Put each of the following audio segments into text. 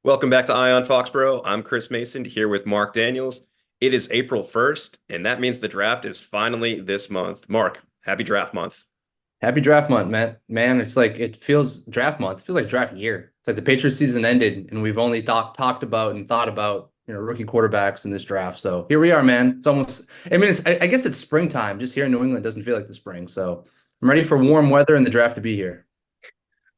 Welcome back to Ion Foxborough. I'm Chris Mason here with Mark Daniels. It is April 1st, and that means the draft is finally this month. Mark, happy draft month. Happy draft month, man. Man, it's like it feels draft month. It feels like draft year. It's like the Patriots season ended and we've only talked about and thought about, rookie quarterbacks in this draft. So here we are, man. It's almost, I guess it's springtime. Just here in New England doesn't feel like the spring. So I'm ready for warm weather and the draft to be here.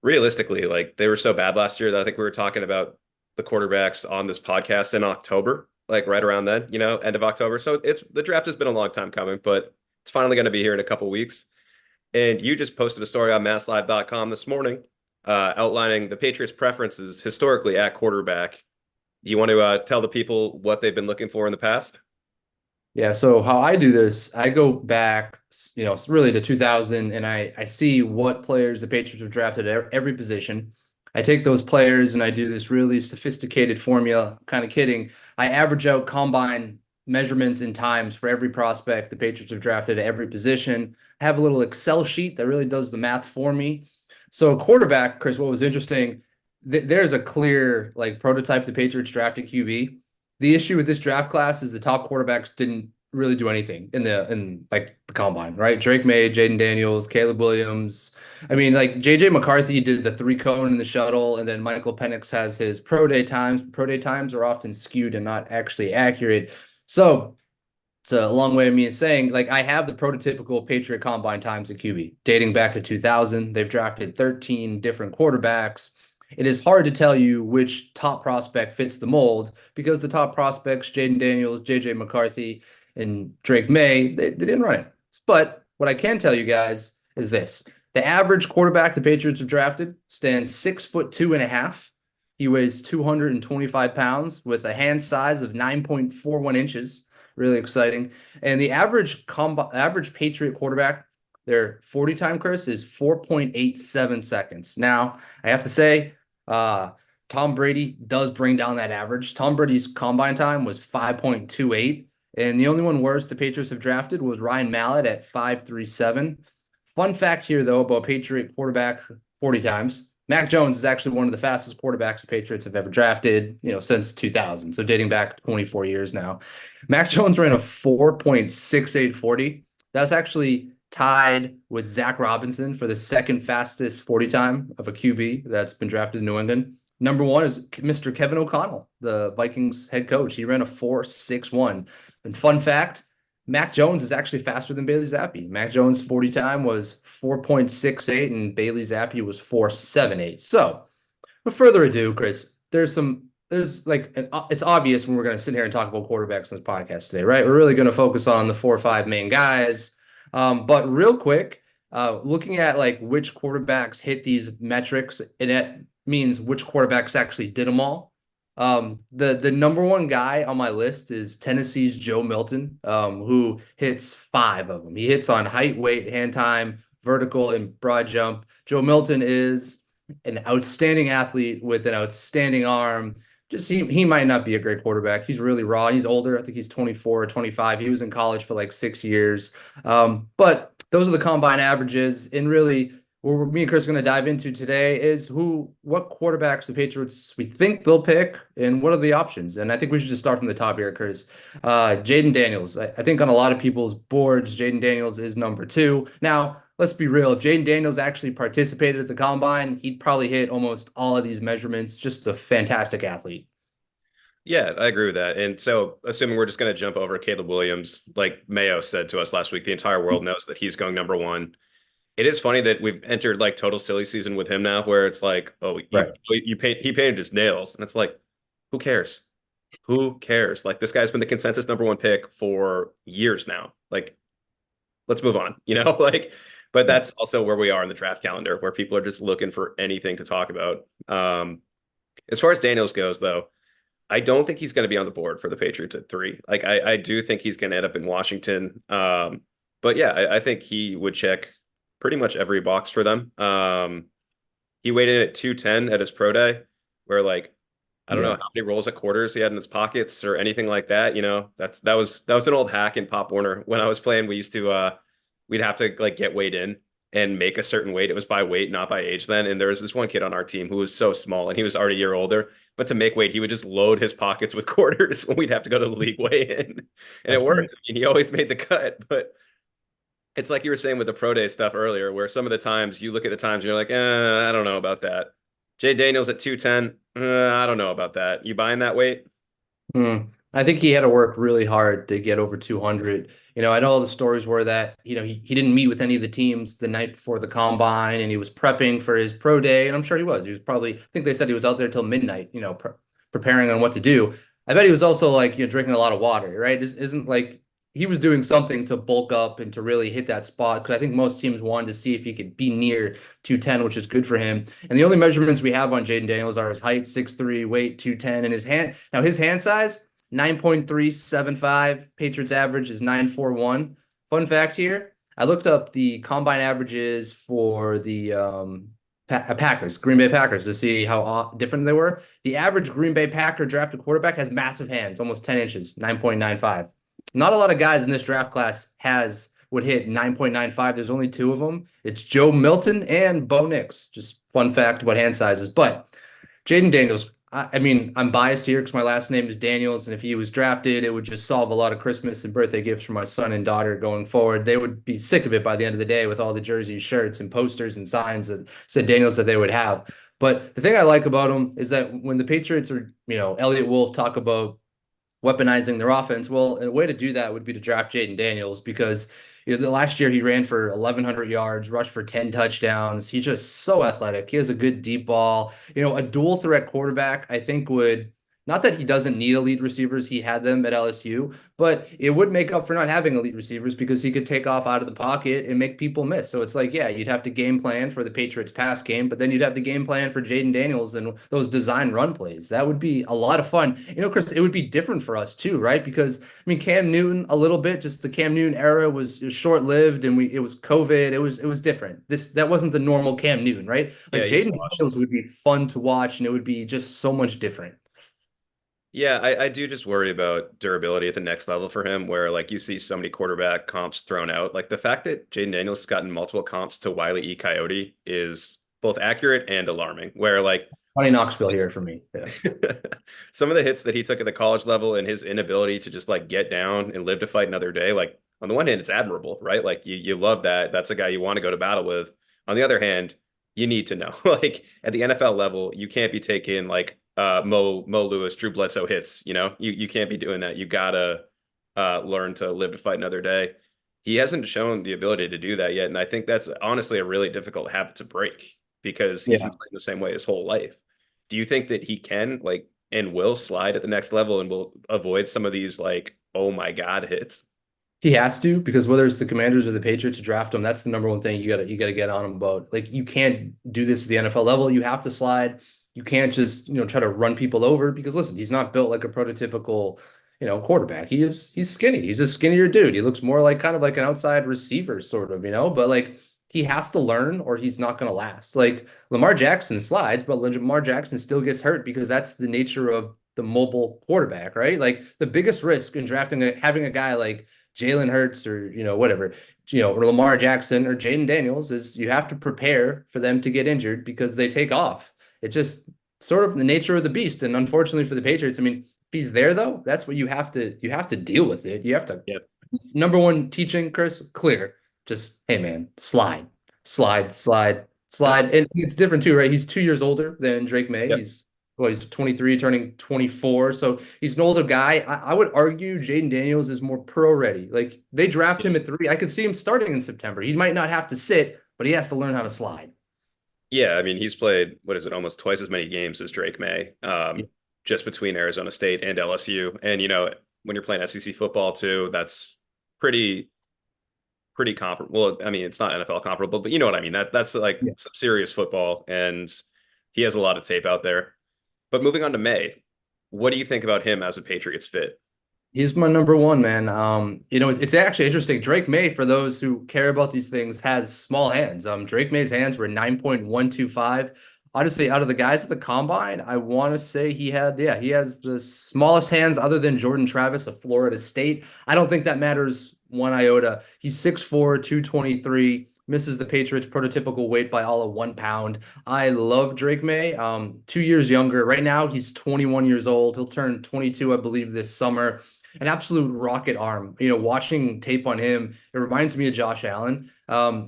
Realistically, like they were so bad last year that I think we were talking about the quarterbacks on this podcast in October, like right around then, end of October. So it's the draft has been a long time coming, but it's finally going to be here in a couple weeks. And you just posted a story on MassLive.com this morning, outlining the Patriots' preferences historically at quarterback. You want to tell the people what they've been looking for in the past? Yeah, so how I do this, I go back, really to 2000, and I see what players the Patriots have drafted at every position. I take those players and I do this really sophisticated formula, kind of kidding. I average out combine measurements and times for every prospect the Patriots have drafted at every position. I have a little Excel sheet that really does the math for me. So quarterback, Chris, what was interesting, there's a clear like prototype the Patriots drafted QB. The issue with this draft class is the top quarterbacks didn't really do anything in like the combine, right? Drake May, Jaden Daniels, Caleb Williams. I mean, like JJ McCarthy did the three cone in the shuttle, and then Michael Penix has his pro day times. Pro day times are often skewed and not actually accurate. So it's a long way of me saying, like, I have the prototypical Patriot combine times at QB dating back to 2000. They've drafted 13 different quarterbacks. It is hard to tell you which top prospect fits the mold because the top prospects, Jaden Daniels, JJ McCarthy, and Drake May, they didn't run it. But what I can tell you guys is this: the average quarterback the Patriots have drafted stands 6'2" and a half. He weighs 225 pounds with a hand size of 9.41 inches. Really exciting. And the average Patriot quarterback, their 40 time, Chris, is 4.87 seconds. Now, I have to say, Tom Brady does bring down that average. Tom Brady's combine time was 5.28. And the only one worse the Patriots have drafted was Ryan Mallett at 5.37. Fun fact here, though, about Patriot quarterback 40 times. Mac Jones is actually one of the fastest quarterbacks the Patriots have ever drafted, since 2000. So dating back 24 years now. Mac Jones ran a 4.6840. That's actually tied with Zach Robinson for the second fastest 40 time of a QB that's been drafted in New England. Number one is Mr. Kevin O'Connell, the Vikings head coach. He ran a 4.61. And fun fact, Mac Jones is actually faster than Bailey Zappi. Mac Jones' 40 time was 4.68 and Bailey Zappi was 4.78. So, with further ado, Chris, it's obvious when we're going to sit here and talk about quarterbacks in this podcast today, right? We're really going to focus on the 4 or 5 main guys. But real quick, looking at like which quarterbacks hit these metrics, and it means which quarterbacks actually did them all. The number one guy on my list is Tennessee's Joe Milton, who hits 5 of them. He hits on height, weight, hand time, vertical, and broad jump. Joe Milton is an outstanding athlete with an outstanding arm. Just he might not be a great quarterback. He's really raw. He's older. I think he's 24 or 25. He was in college for like 6 years. But those are the combine averages. And really, what me and Chris are going to dive into today is what quarterbacks the Patriots we think they'll pick and what are the options. And I think we should just start from the top here, Chris. Jaden Daniels. I think on a lot of people's boards, Jaden Daniels is number 2. Now, let's be real. If Jaden Daniels actually participated at the combine, he'd probably hit almost all of these measurements. Just a fantastic athlete. Yeah, I agree with that. And so, assuming we're just going to jump over Caleb Williams, like Mayo said to us last week, the entire world knows that he's going number one. It is funny that we've entered like total silly season with him now, where it's like, oh, Right. he painted his nails, and it's like, who cares? Who cares? Like this guy's been the consensus number one pick for years now. Like, let's move on, like. But Yeah. that's also where we are in the draft calendar, where people are just looking for anything to talk about. As far as Daniels goes, though. I don't think he's going to be on the board for the Patriots at 3. Like I do think he's going to end up in Washington. But yeah, I think he would check pretty much every box for them. He weighed in at 210 at his pro day, where like I don't know Yeah. how many rolls at quarters he had in his pockets or anything like that. That was an old hack in Pop Warner when I was playing. We used to we'd have to like get weighed in, and make a certain weight. It was by weight, not by age then. And there was this one kid on our team who was so small and he was already a year older. But to make weight, he would just load his pockets with quarters when we'd have to go to the league weigh-in. And it That's great. worked. I mean, he always made the cut. But it's like you were saying with the pro day stuff earlier, where some of the times you look at the times and you're like, I don't know about that. Jay Daniels at 210, I don't know about that. You buying that weight? I think he had to work really hard to get over 200. I know all the stories were that, he didn't meet with any of the teams the night before the combine and he was prepping for his pro day. And I'm sure he was. He was probably, I think they said he was out there till midnight, preparing on what to do. I bet he was also like, drinking a lot of water, right? Isn't like he was doing something to bulk up and to really hit that spot because I think most teams wanted to see if he could be near 210, which is good for him. And the only measurements we have on Jaden Daniels are his height, 6'3", weight, 210, and his hand. Now, his hand size, 9.375. Patriots average is 9.41. Fun fact here, I looked up the combine averages for the Packers, Green Bay Packers, to see how different they were. The average Green Bay Packer drafted quarterback has massive hands, almost 10 inches, 9.95. Not a lot of guys in this draft class would hit 9.95. There's only two of them. It's Joe Milton and Bo Nix. Just fun fact about hand sizes. But Jaden Daniels, I mean, I'm biased here because my last name is Daniels, and if he was drafted, it would just solve a lot of Christmas and birthday gifts for my son and daughter going forward. They would be sick of it by the end of the day with all the jerseys, shirts, and posters and signs that said Daniels that they would have. But the thing I like about him is that when the Patriots or, Elliott Wolf talk about weaponizing their offense. Well, a way to do that would be to draft Jaden Daniels because the last year he ran for 1,100 yards, rushed for 10 touchdowns. He's just so athletic. He has a good deep ball. A dual threat quarterback, I think would not that he doesn't need elite receivers. He had them at LSU, but it would make up for not having elite receivers because he could take off out of the pocket and make people miss. So it's like, yeah, you'd have to game plan for the Patriots pass game, but then you'd have to game plan for Jaden Daniels and those design run plays. That would be a lot of fun. Chris, it would be different for us too, right? Because I mean, Cam Newton a little bit, just the Cam Newton era was short-lived and it was COVID. It was different. That wasn't the normal Cam Newton, right? Like Yeah, he was Jaden washed. Daniels would be fun to watch and it would be just so much different. Yeah, I do just worry about durability at the next level for him, where like you see so many quarterback comps thrown out. Like the fact that Jaden Daniels has gotten multiple comps to Wile E. Coyote is both accurate and alarming. Where like Johnny Knoxville here for me. Yeah. some of the hits that he took at the college level and his inability to just like get down and live to fight another day, like on the one hand, it's admirable, right? Like you love that. That's a guy you want to go to battle with. On the other hand, you need to know, like at the NFL level, you can't be taking like Mo Lewis, Drew Bledsoe hits. You can't be doing that. You gotta learn to live to fight another day. He hasn't shown the ability to do that yet, and I think that's honestly a really difficult habit to break because he's been Yeah. playing the same way his whole life. Do you think that he can like and will slide at the next level and will avoid some of these like oh my god hits? He has to because whether it's the Commanders or the Patriots to draft him, that's the number one thing you gotta get on him about. Like you can't do this at the NFL level. You have to slide. You can't just try to run people over because listen, he's not built like a prototypical quarterback. He's skinny. He's a skinnier dude. He looks more like kind of like an outside receiver sort of, but like he has to learn or he's not going to last. Like Lamar Jackson slides, but Lamar Jackson still gets hurt because that's the nature of the mobile quarterback, right? Like the biggest risk in drafting having a guy like Jalen Hurts or whatever, or Lamar Jackson or Jaden Daniels is you have to prepare for them to get injured because they take off. It's just sort of the nature of the beast. And unfortunately for the Patriots, I mean, if he's there though, that's what you have to deal with it. You have to Yep. number one teaching, Chris, clear. Just hey man, slide, slide, slide, No. slide. And it's different too, right? He's 2 years older than Drake May. Yep. He's 23, turning 24. So he's an older guy. I would argue Jaden Daniels is more pro ready. Like they draft him at Yes. 3. I could see him starting in September. He might not have to sit, but he has to learn how to slide. Yeah, I mean, he's played, what is it, almost twice as many games as Drake May, Yeah. just between Arizona State and LSU. And, when you're playing SEC football too, that's pretty, pretty comparable. Well, I mean, it's not NFL comparable, but you know what I mean? That's like Yeah. some serious football, and he has a lot of tape out there. But moving on to May, what do you think about him as a Patriots fit? He's my number one, man. It's actually interesting. Drake May, for those who care about these things, has small hands. Drake May's hands were 9.125. Honestly, out of the guys at the combine, I want to say he has the smallest hands other than Jordan Travis of Florida State. I don't think that matters one iota. He's 6'4", 223. misses the Patriots prototypical weight by all of 1 pound. I love Drake May. 2 years younger. Right now, he's 21 years old. He'll turn 22, I believe, this summer. An absolute rocket arm. Watching tape on him, it reminds me of Josh Allen.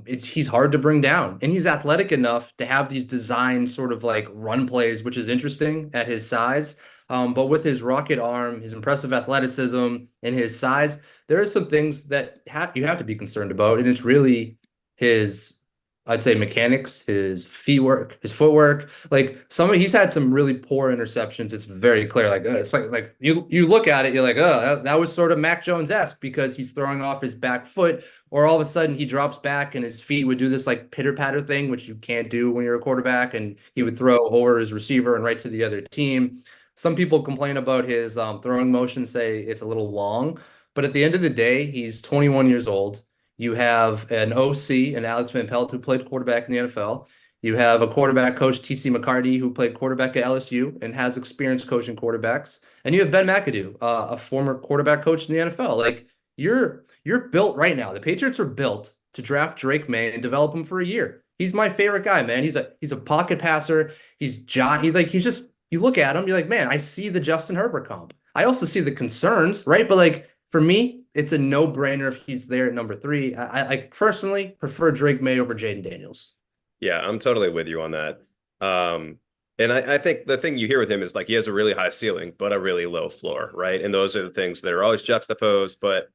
He's hard to bring down, and he's athletic enough to have these designed sort of like run plays, which is interesting at his size. But with his rocket arm, his impressive athleticism, and his size, there are some things that you have to be concerned about, and it's really his, I'd say, mechanics, his feet work, his footwork. Like he's had some really poor interceptions. It's very clear. Like it's like you look at it, you're like, oh, that was sort of Mac Jones-esque because he's throwing off his back foot, or all of a sudden he drops back and his feet would do this like pitter patter thing, which you can't do when you're a quarterback, and he would throw over his receiver and right to the other team. Some people complain about his throwing motion, say it's a little long, but at the end of the day, he's 21 years old. You have an OC and Alex Van Pelt who played quarterback in the NFL. You have a quarterback coach, TC McCarty, who played quarterback at LSU and has experience coaching quarterbacks. And you have Ben McAdoo, a former quarterback coach in the NFL. Like you're built right now. The Patriots are built to draft Drake May and develop him for a year. He's my favorite guy, man. He's a pocket passer. He's John. He's just, you look at him, you're like, man, I see the Justin Herbert comp. I also see the concerns, right? But like for me, it's a no-brainer if he's there at number 3. I personally prefer Drake May over Jaden Daniels. Yeah, I'm totally with you on that. And I think the thing you hear with him is like he has a really high ceiling, but a really low floor, right? And those are the things that are always juxtaposed. But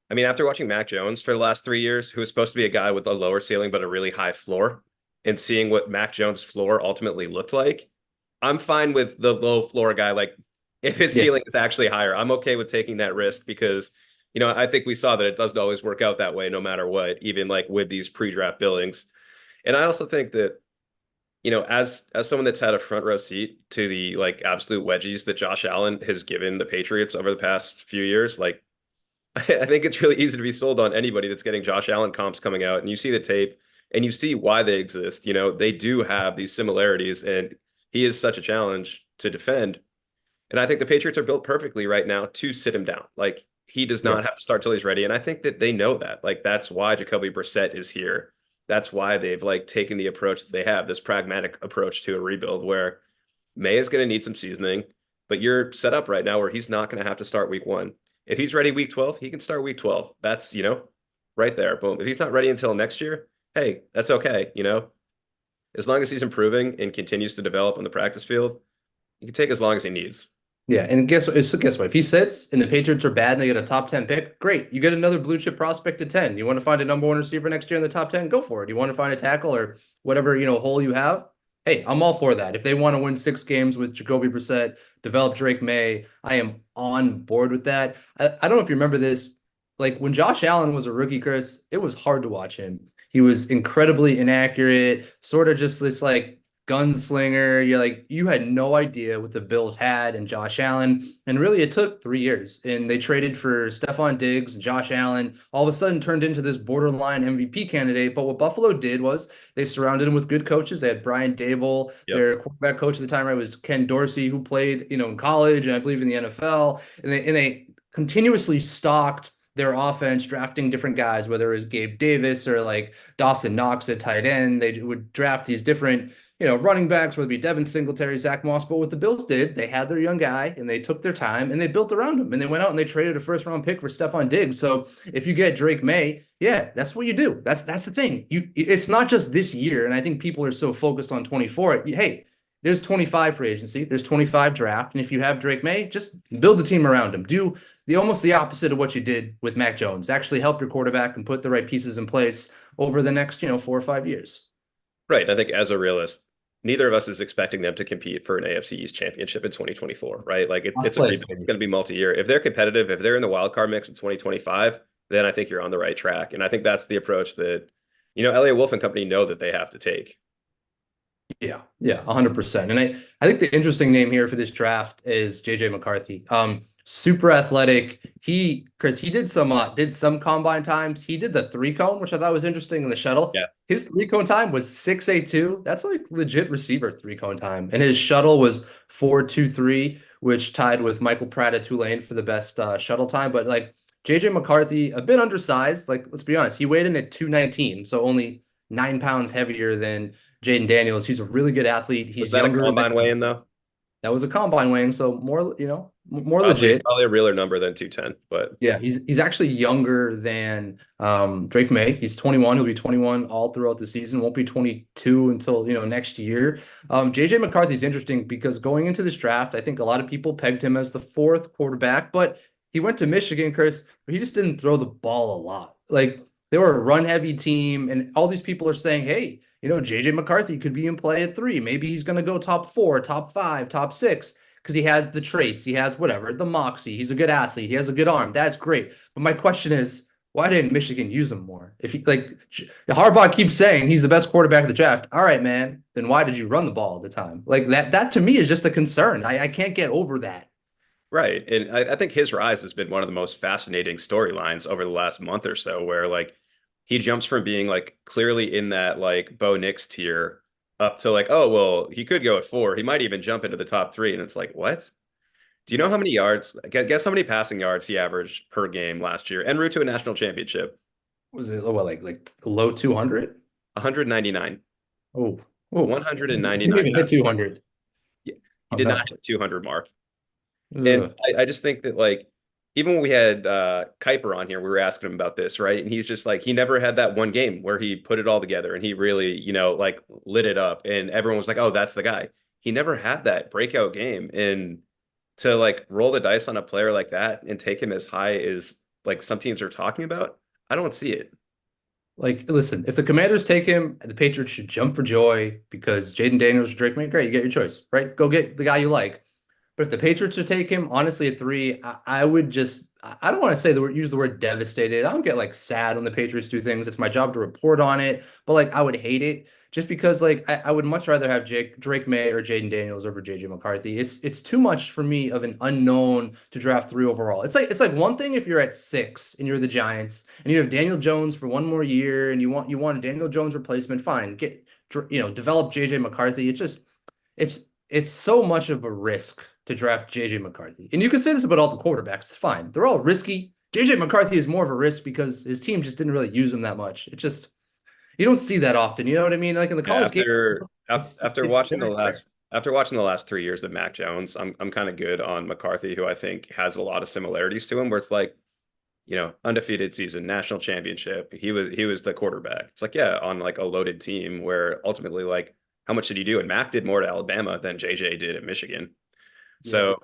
I mean, after watching Mac Jones for the last 3 years, who was supposed to be a guy with a lower ceiling but a really high floor, and seeing what Mac Jones' floor ultimately looked like, I'm fine with the low floor guy. Like if his Yeah. ceiling is actually higher, I'm okay with taking that risk because I think we saw that it doesn't always work out that way no matter what, even like with these pre-draft billings. And I also think that, as someone that's had a front row seat to the like absolute wedgies that Josh Allen has given the Patriots over the past few years, like I think it's really easy to be sold on anybody that's getting Josh Allen comps coming out and you see the tape and you see why they exist. They do have these similarities and he is such a challenge to defend. And I think the Patriots are built perfectly right now to sit him down. Like he does Yeah. not have to start till he's ready. And I think that they know that. Like that's why Jacoby Brissett is here. That's why they've like taken the approach that they have, this pragmatic approach to a rebuild where May is going to need some seasoning, but you're set up right now where he's not going to have to start week 1. If he's ready week 12, he can start week 12. That's, right there. Boom. If he's not ready until next year, hey, that's okay. As long as he's improving and continues to develop on the practice field, he can take as long as he needs. Yeah, and guess what? If he sits and the Patriots are bad and they get a top 10 pick, great. You get another blue chip prospect at 10. You want to find a number 1 receiver next year in the top 10, go for it. You want to find a tackle or whatever, hole you have? Hey, I'm all for that. If they want to win 6 games with Jacoby Brissett, develop Drake May, I am on board with that. I don't know if you remember this. Like when Josh Allen was a rookie, Chris, it was hard to watch him. He was incredibly inaccurate, sort of just this like gunslinger. You had no idea what the Bills had and Josh Allen. And really it took 3 years. And they traded for Stephon Diggs, Josh Allen, all of a sudden turned into this borderline MVP candidate. But what Buffalo did was they surrounded him with good coaches. They had Brian Dable, Yep. their quarterback coach at the time, right, was Ken Dorsey, who played, in college and I believe in the NFL. And they continuously stocked their offense, drafting different guys, whether it was Gabe Davis or like Dawson Knox at tight end. They would draft these different running backs, whether it be Devin Singletary, Zach Moss. But what the Bills did, they had their young guy and they took their time and they built around him. And they went out and they traded a first-round pick for Stephon Diggs. So if you get Drake May, yeah, that's what you do. That's the thing. It's not just this year. And I think people are so focused on 24. Hey, there's 25 free agency, there's 25 draft. And if you have Drake May, just build the team around him. Do almost the opposite of what you did with Mac Jones. Actually help your quarterback and put the right pieces in place over the next, 4 or 5 years. Right. I think as a realist, neither of us is expecting them to compete for an AFC East championship in 2024, right? Like Last it's place, going to be multi-year. If they're competitive, if they're in the wild card mix in 2025, then I think you're on the right track. And I think that's the approach that, Elliott Wolf and company know that they have to take. Yeah, 100%. And I think the interesting name here for this draft is JJ McCarthy. Super athletic. Chris, he did some combine times. He did the 3-cone, which I thought was interesting in the shuttle. Yeah. His 3-cone time was 6.82. That's like legit receiver 3-cone time. And his shuttle was 4.23, which tied with Michael Pratt at Tulane for the best shuttle time. But like JJ McCarthy, a bit undersized. Like, let's be honest, he weighed in at 219, so only 9 pounds heavier than Jaden Daniels. He's a really good athlete. Was He's that a younger than combine weigh-in though? that was a combine weighing, so more, more Probably legit. probably a realer number than 210, but Yeah, he's actually younger than Drake May. He's 21. He'll be 21 all throughout the season. Won't be 22 until next year. JJ McCarthy is interesting because going into this draft, I think a lot of people pegged him as the fourth quarterback, but he went to Michigan, Chris, where he just didn't throw the ball a lot. Like they were a run-heavy team, and all these people are saying, "Hey, JJ McCarthy could be in play at three. Maybe he's going to go top four, top five, top six." Because he has the traits, he has whatever, the moxie, he's a good athlete, he has a good arm. That's great. But my question is, why didn't Michigan use him more? If he like Harbaugh keeps saying he's the best quarterback of the draft, all right, man, then why did you run the ball all the time? Like that to me is just a concern. I can't get over that. right. And I think his rise has been one of the most fascinating storylines over the last month or so, where like he jumps from being like clearly in that like Bo Nix tier up to like, oh, well, he could go at four. He might even jump into the top three. And it's like, what? Do you know how many yards? Guess how many passing yards he averaged per game last year en route to a national championship? Was it what like low 200? 199. Oh, oh, he didn't 199 even hit passing. 200. Yeah, he Oh did not no. hit the 200 mark. And Ugh. I just think that like even when we had Kuiper on here, we were asking him about this, right? And he's just like he never had that one game where he put it all together and he really, like lit it up and everyone was like, "Oh, that's the guy." He never had that breakout game and to like roll the dice on a player like that and take him as high as like some teams are talking about, I don't see it. Like, listen, if the Commanders take him, the Patriots should jump for joy because Jaden Daniels or Drake May, great, you get your choice, right? Go get the guy you like. But if the Patriots should take him, honestly, at three, I would just, I don't want to say the word, use the word devastated. I don't get like sad when the Patriots do things. It's my job to report on it, but like I would hate it just because like I would much rather have Drake May or Jaden Daniels over JJ McCarthy. It's too much for me of an unknown to draft three overall. It's like one thing if you're at six and you're the Giants and you have Daniel Jones for one more year and you want a Daniel Jones replacement, fine. Develop JJ McCarthy. It's it's so much of a risk to draft JJ McCarthy. And you can say this about all the quarterbacks. It's fine. They're all risky. JJ McCarthy is more of a risk because his team just didn't really use him that much. It just you don't see that often. You know what I mean? Like in the Yeah, college game, it's very rare. after watching the last 3 years of Mac Jones, I'm kind of good on McCarthy, who I think has a lot of similarities to him, where it's like, undefeated season, national championship. He was the quarterback. It's like, yeah, on like a loaded team where ultimately, like, how much did he do? And Mac did more to Alabama than JJ did at Michigan. Yeah. So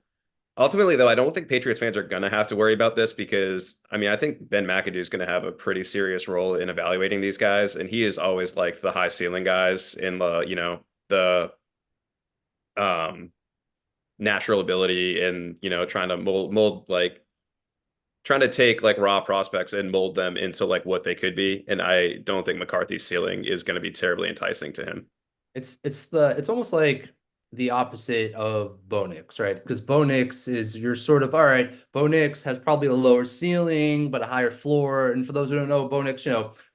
ultimately, though, I don't think Patriots fans are gonna have to worry about this because I mean I think Ben McAdoo is gonna have a pretty serious role in evaluating these guys, and he is always like the high ceiling guys in the um natural ability and trying to mold like trying to take like raw prospects and mold them into like what they could be. And I don't think McCarthy's ceiling is going to be terribly enticing to him. It's almost like the opposite of Bo Nix, right? Because Bo Nix is you're sort of all right. Bo Nix has probably a lower ceiling but a higher floor. And for those who don't know, Bo Nix,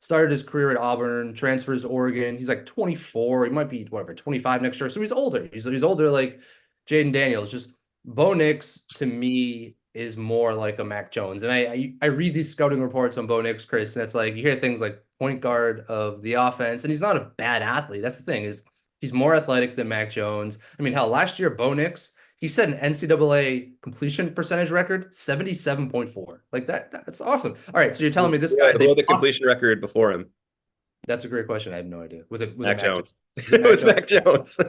started his career at Auburn, transfers to Oregon. He's like 24. He might be whatever 25 next year. So he's older. He's older like Jaden Daniels. Just Bo Nix to me is more like a Mac Jones. And I read these scouting reports on Bo Nix, Chris, and it's like you hear things like point guard of the offense, and he's not a bad athlete. That's the thing is he's more athletic than Mac Jones. I mean, hell, last year Bo Nix he set an NCAA completion percentage record, 77.4. Like that's awesome. All right, so you're telling me this guy's Who a had the completion record before him? that's a great question. I have no idea. Was it Mac Mac Jones? Jones. Was it It Mac was Jones? Mac Jones.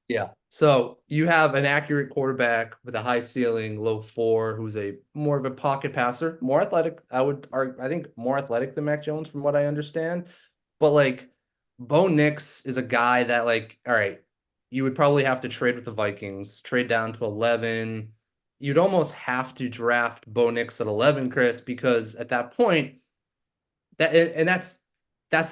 Yeah. So you have an accurate quarterback with a high ceiling, low floor, who's a more of a pocket passer, more athletic. I think more athletic than Mac Jones, from what I understand. But like, Bo Nix is a guy that like, all right, you would probably have to trade with the Vikings, trade down to 11. You'd almost have to draft Bo Nix at 11, Chris, because at that point, that's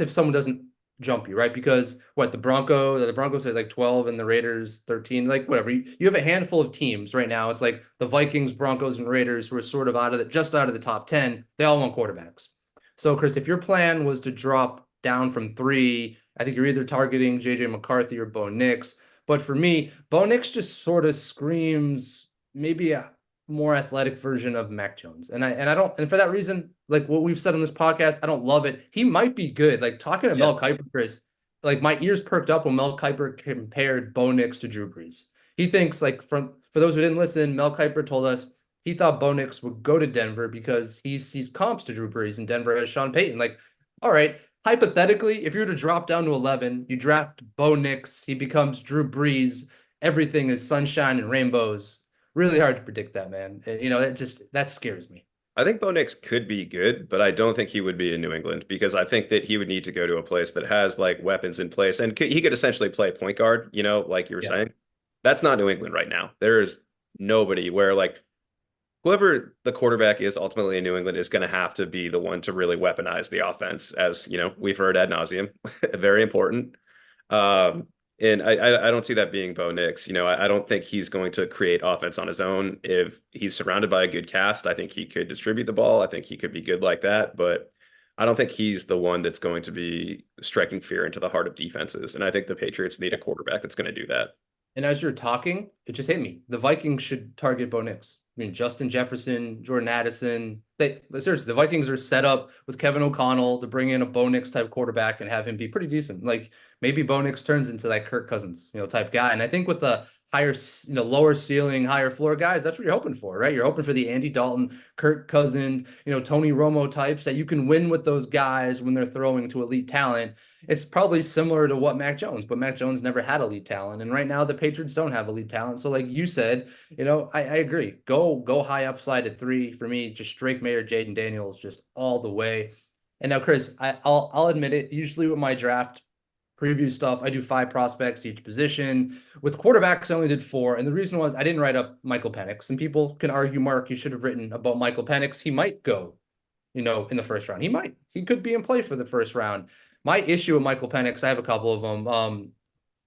if someone doesn't jump you, right? Because what the Broncos are like 12 and the Raiders 13, like whatever. You have a handful of teams right now. It's like the Vikings, Broncos, and Raiders who are sort of just out of the top 10. They all want quarterbacks. So, Chris, if your plan was to drop down from three, I think you're either targeting JJ McCarthy or Bo Nix. But for me, Bo Nix just sort of screams maybe more athletic version of Mac Jones. And I don't, and for that reason, like what we've said on this podcast, I don't love it. He might be good. Like talking to Yeah. Mel Kiper, Chris, like my ears perked up when Mel Kiper compared Bo Nix to Drew Brees. He thinks like for those who didn't listen, Mel Kiper told us he thought Bo Nix would go to Denver because he sees comps to Drew Brees and Denver has Sean Payton. Like, all right, hypothetically, if you were to drop down to 11, you draft Bo Nix, he becomes Drew Brees. Everything is sunshine and rainbows. Really hard to predict that, man. You know, that scares me. I think Bo Nix could be good, but I don't think he would be in New England because I think that he would need to go to a place that has like weapons in place and he could essentially play point guard, like you were Yeah. saying. That's not New England right now. There is nobody where like whoever the quarterback is ultimately in New England is going to have to be the one to really weaponize the offense, as we've heard ad nauseum. Very important. Um, and I don't see that being Bo Nix. I don't think he's going to create offense on his own. If he's surrounded by a good cast, I think he could distribute the ball. I think he could be good like that, but I don't think he's the one that's going to be striking fear into the heart of defenses. And I think the Patriots need a quarterback that's going to do that. And as you're talking, it just hit me. The Vikings should target Bo Nix. I mean, Justin Jefferson, Jordan Addison. Seriously, the Vikings are set up with Kevin O'Connell to bring in a Bo Nix type quarterback and have him be pretty decent. Like maybe Bo Nix turns into that Kirk Cousins, type guy. And I think with the higher, lower ceiling, higher floor guys, that's what you're hoping for, right? You're hoping for the Andy Dalton, Kirk Cousins, Tony Romo types that you can win with those guys when they're throwing to elite talent. It's probably similar to what Mac Jones, but Mac Jones never had elite talent. And right now the Patriots don't have elite talent. So like you said, I agree. Go high upside at 3 for me. Just Drake Mayer, Jaden Daniels, just all the way. And now, Chris, I'll admit it. Usually with my draft preview stuff, I do 5 prospects each position. With quarterbacks, I only did 4, and the reason was I didn't write up Michael Penix. And people can argue, Mark, you should have written about Michael Penix. He might go, in the first round. He might. He could be in play for the first round. My issue with Michael Penix, I have a couple of them.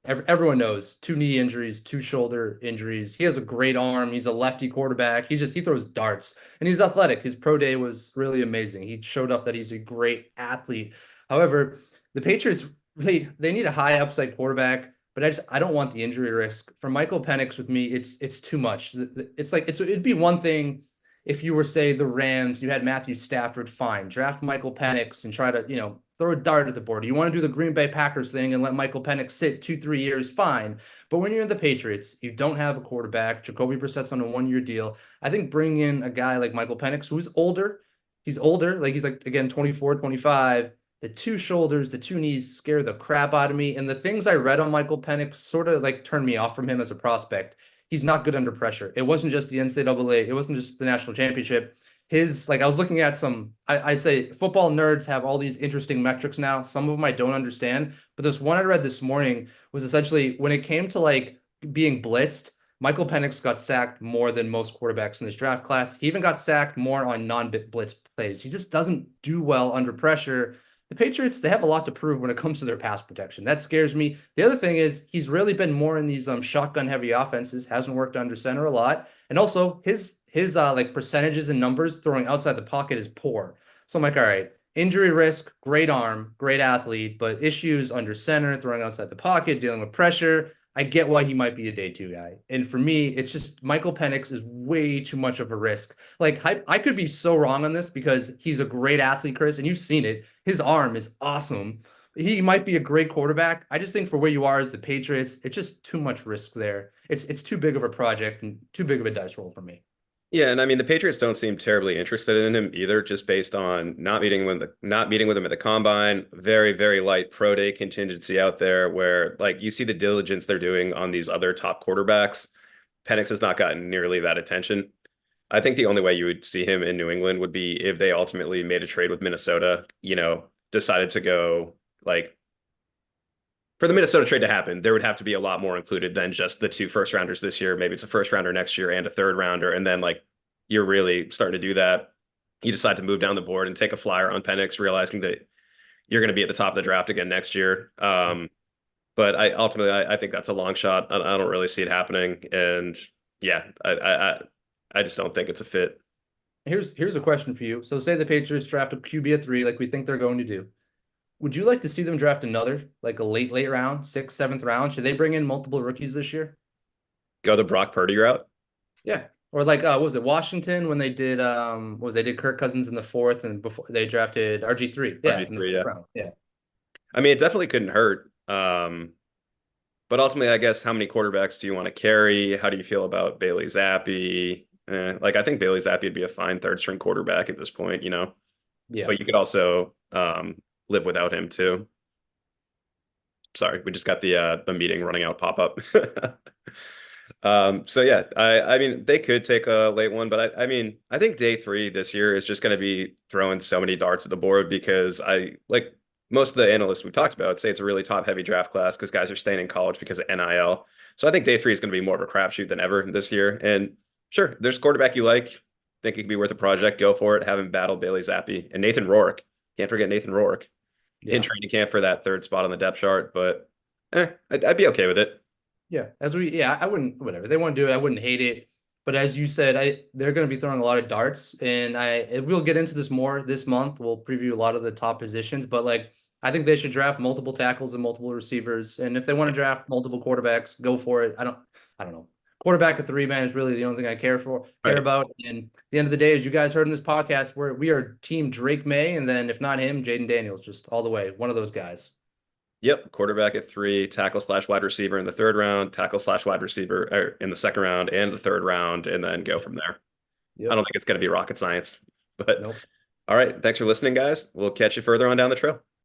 Everyone knows 2 knee injuries, 2 shoulder injuries. He has a great arm. He's a lefty quarterback. He throws darts and he's athletic. His pro day was really amazing. He showed off that he's a great athlete. However, the Patriots they need a high upside quarterback, but I don't want the injury risk. For Michael Penix with me, it's too much. It's like it'd be one thing if you were, say, the Rams, you had Matthew Stafford, fine. Draft Michael Penix and try to, throw a dart at the board. You want to do the Green Bay Packers thing and let Michael Penix sit 2, 3 years, fine. But when you're in the Patriots, you don't have a quarterback. Jacoby Brissett's on a 1-year deal. I think bringing in a guy like Michael Penix, who's older, like he's like, again, 24, 25. The 2 shoulders, the 2 knees scare the crap out of me. And the things I read on Michael Penix sort of like turned me off from him as a prospect. He's not good under pressure. It wasn't just the NCAA. It wasn't just the national championship. I was looking at I'd say football nerds have all these interesting metrics now. Some of them I don't understand, but this one I read this morning was essentially when it came to like being blitzed, Michael Penix got sacked more than most quarterbacks in this draft class. He even got sacked more on non-blitz plays. He just doesn't do well under pressure. The Patriots, they have a lot to prove when it comes to their pass protection. That scares me. The other thing is he's really been more in these shotgun heavy offenses, hasn't worked under center a lot. And also his like percentages and numbers throwing outside the pocket is poor. So I'm like, all right, injury risk, great arm, great athlete, but issues under center, throwing outside the pocket, dealing with pressure. I get why he might be a day 2 guy. And for me, it's just Michael Penix is way too much of a risk. Like I could be so wrong on this because he's a great athlete, Chris, and you've seen it. His arm is awesome. He might be a great quarterback. I just think for where you are as the Patriots, it's just too much risk there. It's too big of a project and too big of a dice roll for me. Yeah, and I mean the Patriots don't seem terribly interested in him either, just based on not meeting with him at the combine. Very, very light pro day contingency out there, where like you see the diligence they're doing on these other top quarterbacks. Penix has not gotten nearly that attention. I think the only way you would see him in New England would be if they ultimately made a trade with Minnesota. Decided to go like for the Minnesota trade to happen, there would have to be a lot more included than just the 2 first rounders this year. Maybe it's a first rounder next year and a third rounder. And then like you're really starting to do that. You decide to move down the board and take a flyer on Penix, realizing that you're going to be at the top of the draft again next year. But I think that's a long shot. I don't really see it happening. And yeah, I just don't think it's a fit. Here's a question for you. So say the Patriots draft a QB at 3, like we think they're going to do. Would you like to see them draft another, like a late round, 6th, 7th round? Should they bring in multiple rookies this year? Go the Brock Purdy route. Yeah. Or like what was it Washington when they did what was they did Kirk Cousins in the fourth and before they drafted RG3. Yeah, in the RG3, fourth yeah. round. Yeah. I mean, it definitely couldn't hurt. But ultimately, I guess how many quarterbacks do you want to carry? How do you feel about Bailey Zappi? Like I think Bailey Zappi would be a fine third string quarterback at this point, you know. Yeah. But you could also live without him too. Sorry, we just got the meeting running out pop up. So yeah, I mean they could take a late one, but I mean I think day three this year is just going to be throwing so many darts at the board because I like most of the analysts we've talked about say it's a really top heavy draft class because guys are staying in college because of NIL. So I think day three is going to be more of a crapshoot than ever this year. And sure, there's a quarterback you like, think it could be worth a project, go for it. Have him battle Bailey Zappi and Nathan Rourke. Can't forget Nathan Rourke in Yeah. training camp for that third spot on the depth chart, but I'd be okay with it. Yeah, I wouldn't whatever they want to do it. I wouldn't hate it, but as you said, they're going to be throwing a lot of darts, and we'll get into this more this month. We'll preview a lot of the top positions, but like I think they should draft multiple tackles and multiple receivers, and if they want to draft multiple quarterbacks, go for it. I don't know. Quarterback of three man is really the only thing I care Right. about. And at the end of the day, as you guys heard in this podcast, we are team Drake May, and then if not him, Jaden Daniels, just all the way, one of those guys. Yep. Quarterback at three, tackle slash wide receiver in the third round, tackle slash wide receiver in the second round and the third round, and then go from there. I Yep. don't think it's going to be rocket science, but Nope. all right. Thanks for listening, guys. We'll catch you further on down the trail.